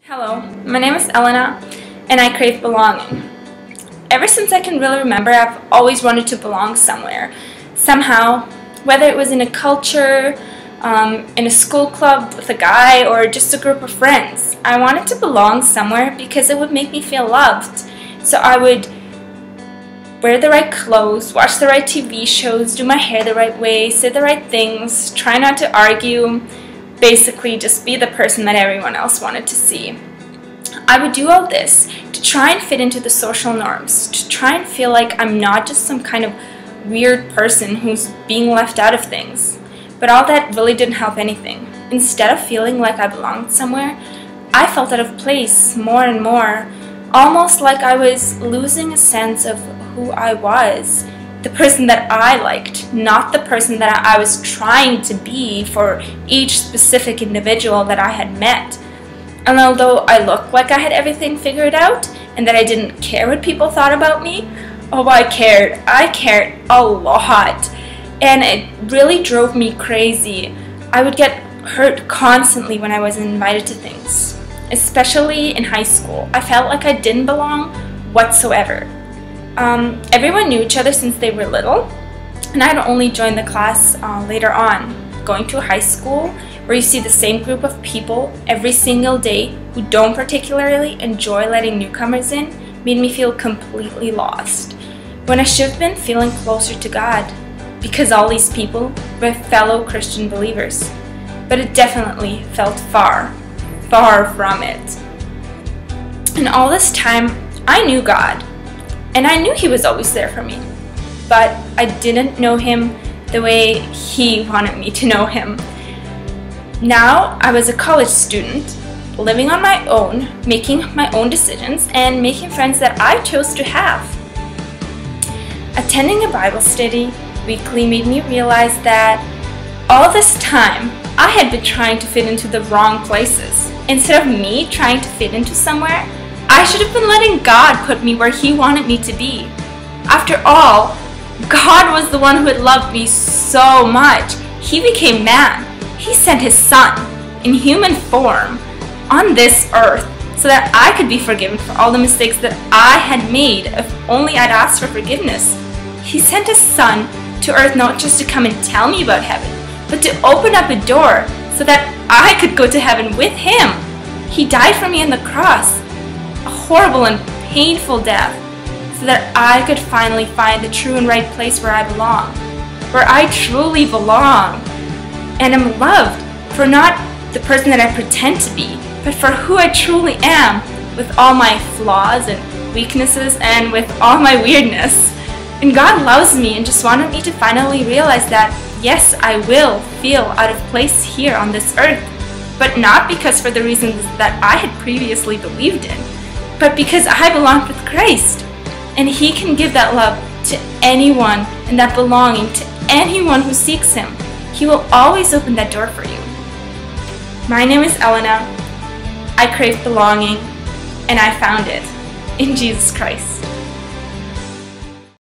Hello, my name is Elena, and I crave belonging. Ever since I can really remember, I've always wanted to belong somewhere, somehow, whether it was in a culture, in a school club with a guy, or just a group of friends. I wanted to belong somewhere because it would make me feel loved. So I would wear the right clothes, watch the right TV shows, do my hair the right way, say the right things, try not to argue, basically just be the person that everyone else wanted to see. I would do all this to try and fit into the social norms, to try and feel like I'm not just some kind of weird person who's being left out of things. But all that really didn't help anything. Instead of feeling like I belonged somewhere, I felt out of place more and more, almost like I was losing a sense of who I was. The person that I liked, not the person that I was trying to be for each specific individual that I had met. And although I looked like I had everything figured out and that I didn't care what people thought about me, oh, I cared. I cared a lot. And it really drove me crazy. I would get hurt constantly when I wasn't invited to things, especially in high school. I felt like I didn't belong whatsoever. Everyone knew each other since they were little, and I had only joined the class later on. Going to a high school where you see the same group of people every single day who don't particularly enjoy letting newcomers in made me feel completely lost, when I should have been feeling closer to God, because all these people were fellow Christian believers. But it definitely felt far, far from it. And all this time, I knew God. And I knew He was always there for me, but I didn't know Him the way He wanted me to know Him. Now I was a college student, living on my own, making my own decisions, and making friends that I chose to have. Attending a Bible study weekly made me realize that all this time I had been trying to fit into the wrong places. Instead of me trying to fit into somewhere, I should have been letting God put me where He wanted me to be. After all, God was the one who had loved me so much. He became man. He sent His Son in human form on this earth so that I could be forgiven for all the mistakes that I had made if only I'd asked for forgiveness. He sent His Son to earth not just to come and tell me about heaven, but to open up a door so that I could go to heaven with Him. He died for me on the cross, a horrible and painful death, so that I could finally find the true and right place where I belong, where I truly belong, and am loved for not the person that I pretend to be, but for who I truly am, with all my flaws and weaknesses and with all my weirdness. And God loves me and just wanted me to finally realize that, yes, I will feel out of place here on this earth, but not because for the reasons that I had previously believed in, but because I belong with Christ. And He can give that love to anyone and that belonging to anyone who seeks Him. He will always open that door for you. My name is Elena. I crave belonging, and I found it in Jesus Christ.